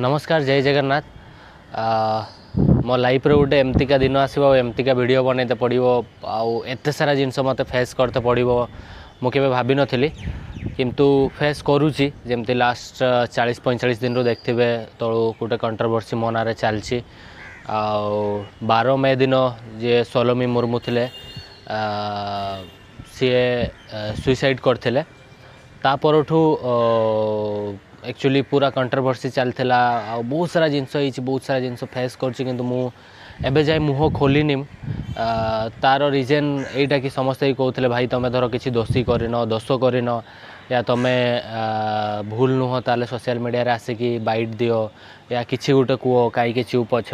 नमस्कार जय जगन्नाथ। मो लाइफ रे गोटे एमतीका दिन आसो एमतीका वीडियो बनते पड़ो आत सारा जिनस मत फेस करते पड़ो मुझे भाभी नी किंतु फेस करुच्ची जमती लास्ट 40-45 दिन रू देखिए तलू गोटे कंट्रोवर्सी मो ना चलती 12 मे दिन जे सोलोमी मुर्मू थे सी सुइसाइड करते तापरठू एक्चुअली पूरा कंट्रोवर्सी चलता बहुत सारा जिनस बहुत सारा जिनस फेस कर जाए मुह खोलनी तार रिजन यहीटा कि समस्ते कहते भाई तुम धर किसी दोषी करन दोष करन या तुम्हें भूल नुह ताले सोशल मीडिया रे आसिकी बाइट दियो या किसी गोटे कह कहीं चुप अछ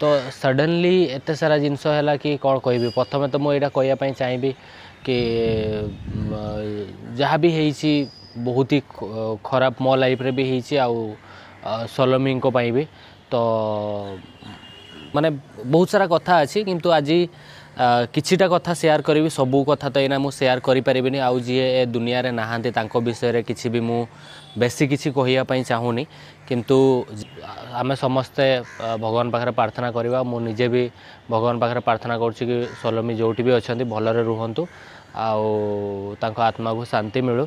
तो सडनली एत सारा जिनस है कि कौन कह प्रथम तो मुझे कहवाई चाहिए कि जहाँ भी है बहुत ही खराब मो लाइफ रे भी है सोलोमी भी तो माने बहुत सारा कथा अच्छी किंतु आज किछिटा कथा शेयर करी सबू कथा तो यहाँ मुझे शेयर करें आउ जी ए दुनिया रे नहांती तांको विषय किसी भी मु बेसी किसी कहवाई चाहूनी किंतु आमे समस्ते भगवान पाखे प्रार्थना करवा मु निजे भी भगवान पाखे प्रार्थना करुच्ची कि सोलोमी जोटी भी अच्छा भलरे रुहंतु तांको आत्मा को शांति मिलू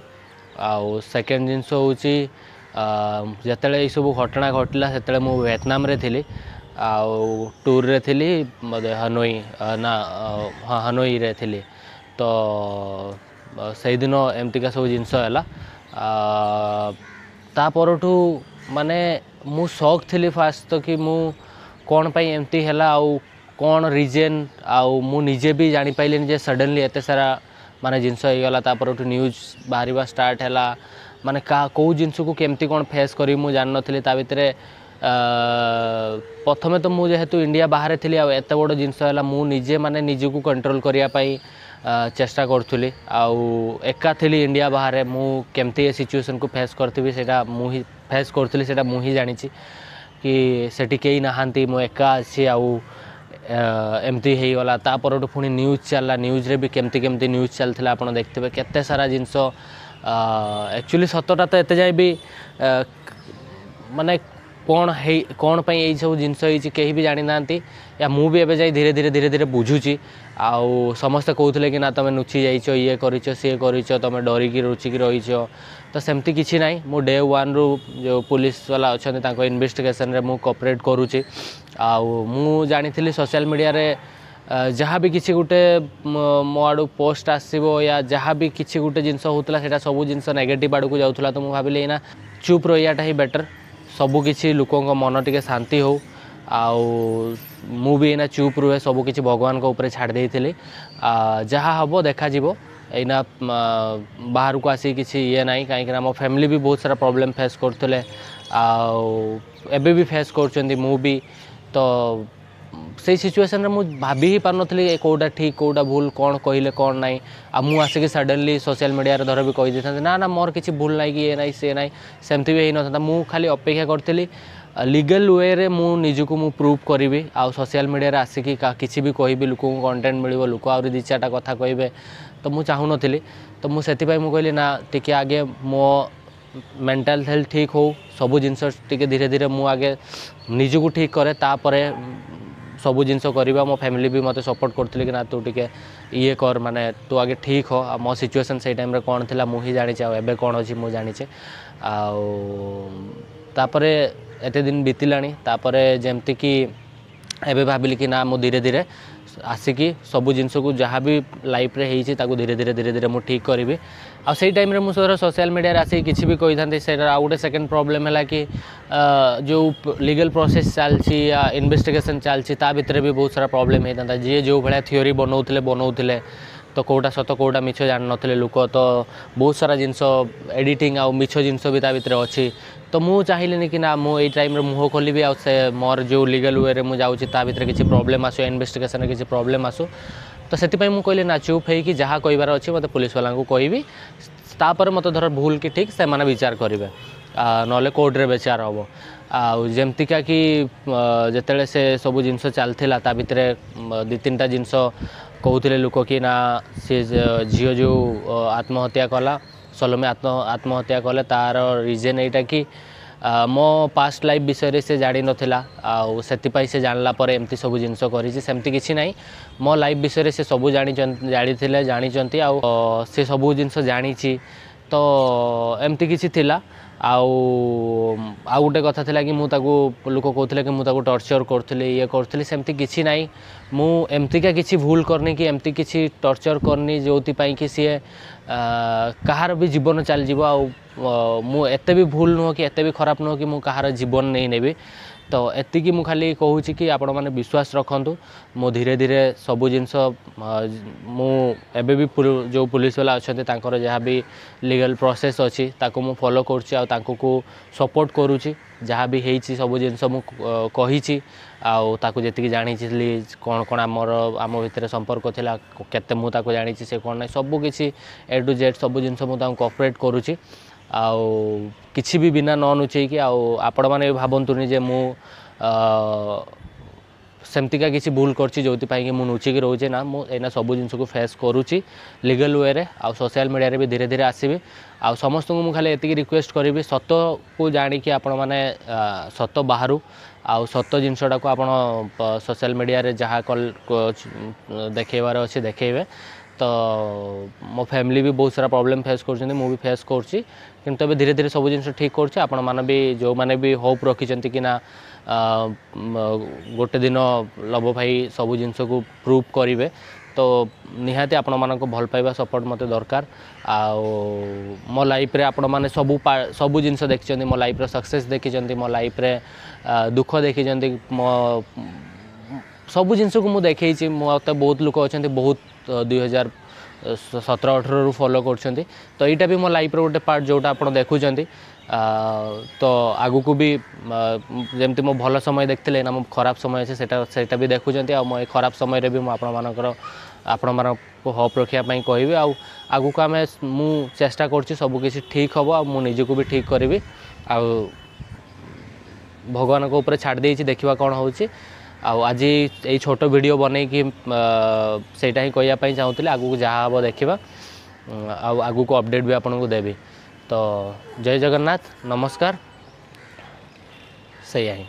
आउ सेकेंड जिनस हूँ जिते ये सब घटना घटला से मु वियतनाम रे थी आउ टूर रे थी हनोई ना हाँ हनोई रे थी तो से दिन एमतीका सब जिनस है तापरठू माने मु शौक थी फास्ट तो कि मु कौन पाई एमती है आउ कौन रिजन आउ मु निजे भी जानी पाइलिनी जे सडनली एत सारा माने जिनस हो गला तापरठू न्यूज बाहर स्टार्ट है माने कौ जिनस को केमती कौन फेस करी मु जान नथली ता भितरे प्रथमे तो मुझे जेहेतु इंडिया बाहर थी एत बड़ जिनस है मु निजे माने निजे को कंट्रोल करने चेष्टा करूली एका थी इंडिया बाहर मु केमती ए सिचुएशन को फेस करी से मुझे फेस करी से मुझे जानी कि सेठी कई नहांती मु एका अच्छी एमती हो गला तापर पुणी न्यूज चलला न्यूज रे भी केमती केमती न्यूज चलता आप देखते केते सारा जिनस एक्चुअली सतटा तो एत जाए भी माने कौन पाई यही सब जिनस कहीं भी जानी ना या मु भी एवं धीरे धीरे धीरे धीरे बुझुची आउ समस्ते कहते कि ना तुम नुची जाइच ये कर सी कर तुम डरिकी रुचिकी रही तो सेमती किसी ना मु डे वन रु जो पुलिस वाला अच्छा इन्वेस्टिगेशन रे मु कोऑपरेट करुच्ची आउ जानी सोशल मीडिया रे जहाँ भी किसी गोटे मो आड़ पोस्ट आसो या जहाँ भी किसी गोटे जिनस होता है सब जिनस नेगेटिव आड़ को जाऊला तो मुझे भाविली ना चुप रहीटा ही बेटर सबू किसी लोकों मन टे शांति हो मु भी एना चुप रुहे सब किसी भगवान को ऊपर छाड़ देइथिली जहाँ हम देखा एना बाहर को आसी किसी ये ना कहीं मो फैमिली भी बहुत सारा प्रॉब्लम फेस करते एबे भी फेस कर मु भी तो से सिचुएशन रे मु भाभी ही पार नथली कोडा ठीक कोडा भूल कौन कहले कौन नाई मु आसिक सडनली सोशल मीडिया रे धर भी कही देता ना ना मोर किसी भूल नाई कि ये नाई से नाई सेमती भी हो ना मु खाली अपेक्षा करती लीगल वे रे मु निजको मु प्रूव करी आ सोशल मीडिया रे आसिकी किसी भी कहि लोक कंटेंट मिल लोक आ दी चार्टा कथा कहे तो मु चाहू नथली तो मुझे कहली ना टिके आगे मो मेंटल हेल्थ ठीक हो सबू जिनस टिके धीरे धीरे मु आगे निजको ठीक करे तापरे सबू जिनस करवा मो फैमिली भी मत सपोर्ट करते कि ना तू टिके ये कर माने तू आगे ठीक हो मो सिचुएशन से टाइम कौन थी मुझे जानी एबे कौन अच्छी मुझे जानी तापरे एते दिन बीतलानी तापरे जेमती कि एबे भाविली कि ना मु धीरे धीरे आसिकी सबू जिनस को जहाँ भी लाइफ रे है धीरे धीरे धीरे धीरे मुझे ठीक करी आ से टाइम रे मुझे सोशल मीडिया रे आसिक किसी भी कही था से आउ गोटे सेकेंड प्रॉब्लम है कि जो लीगल प्रोसेस चलती या इन्वेस्टिगेशन चलती ता भितर भी बहुत सारा प्रॉब्लम होता था जी जो भाया थ्योरी बनाऊे तो कौटा सत कौटा मिछ जान नथिले लोक तो बहुत सारा जिनस एडिटिंग आ मिछ जिनस भी ता भितर अच्छी तो मु चाहिए कि ना मु टाइम रे मुह खोलि आ मोर जो लीगल वे रे मु जाऊँ ता भितर किसी प्रॉब्लम आसो इन्वेस्टिगेशन किसी प्रॉब्लम आसो तो से मु कहली ना चुप है कि जहाँ कहबार अच्छी मत पुलिस वाला को कहबी तापर मत धर भूल कि ठीक से माने विचार करेंगे ना कोर्ट रे विचार हम आमतीका कि जिते से सब जिनस चलता ता भितर दी तीन टा जिनस कहते लोक कि ना सी झील जो आत्महत्या कला सोलोमी आत्महत्या कले तार रिजन यहाँ कि मो पास्ट लाइफ विषय से जानी नथिला आउ सेतिपाई से जानला पर एमती सब जिनस करिछि सेमती किछि नाही मो लाइफ विषय से सब जानी जानी आउ से सब जिनस जानी तो एमती किछि थिला आउ गोटे कथा थिला कि मु ताको लोक कहथिले कि मु ताको टॉर्चर करथले ये करथले सेमती किछि नाही मु एमती का किछि भूल करनी कि एमती किछि टॉर्चर करनी जोति पई कि सी कहार भी जीवन चल जीव आउ मु एते भी भूल नुह कि एते भी खराब नुह कि मु कहार जीवन नहीं नेबी तो एतिकी मु खाली कहूँ कि आपण मैंने विश्वास रखु मु धीरे धीरे सबू जिनस मु एबे भी जो पुलिस वाला अच्छा जहाँ भी लीगल प्रोसेस अच्छी ताको मु फॉलो करूँ सपोर्ट करुँची जहाँ भी होती सब जिनस मु कही आउ जी जानी कौन कौन आम भितर संपर्क थिला केते मु ताको जानी से कौन ना सब किसी ए टू जेड सब जिनस मु कोऑपरेट करुँची आउ किसी भी बिना न नुचेकी आपण मैंने भावतुनि जे मु सेमतिका किसी भूल करछि जोथिपाई कि मु नुचिकी रोचे ना मु एना सब जिनस को फेस करुँची लीगल वे रे आउ सोशल मीडिया रे भी धीरे धीरे आसीबी आउ समस्त को मु खाली एतिकी रिक्वेस्ट करिवि सत को जानी कि आपण माने सत बाहरु आउ सत जिनसटा को आपण सोशल मीडिया रे जहाँ कल देखेबार अच्छे देखेबे तो मो फैमिली भी बहुत सारा प्रॉब्लम फेस कर भी फेस करुँची किंतु अबे धीरे धीरे सब जिन ठीक करुँची आपण माने भी जो माने भी होप रखिचंती कि ना गोटे दिन लव भाई सब जिनस को प्रूव करेंगे तो निहाती आपण मानक भल पाइबा सपोर्ट मते दरकार आउ मो लाइफ रे आपण माने सबू जिनस देखिचंती मो लाइफ रे सक्सेस देखिचंती मो लाइफ रे दुख देखिचंती मो सबू जिनस को मु देखैछि मते बहुत लोक अछंती बहुत 2017-18 रु फॉलो करछंती तो एटा भी मो लाइफ रो गोटे पार्ट जोटा आपण देखुचंती तो आगु को भी जेमती मो भल समय देखथिले ना मो खराब समय अछि सेटा भी देखुचंती आ मो खराब समय रे भी मो आपण मानकर आपण मान को होप रखिया पई कहबी आ आगु को आमे मु चेष्टा करछि सब किछि ठीक हबो आ मु निजे को भी ठीक करबी आ भगवान को ऊपर छाड़ देछि देखिबा कोन होछि आज ये छोट वीडियो बन कि सेटा ही कहवाई चाहूँगी आगू जहाँ हम देखा आगू को अपडेट भी आपन को देवी तो जय जगन्नाथ नमस्कार सही ही।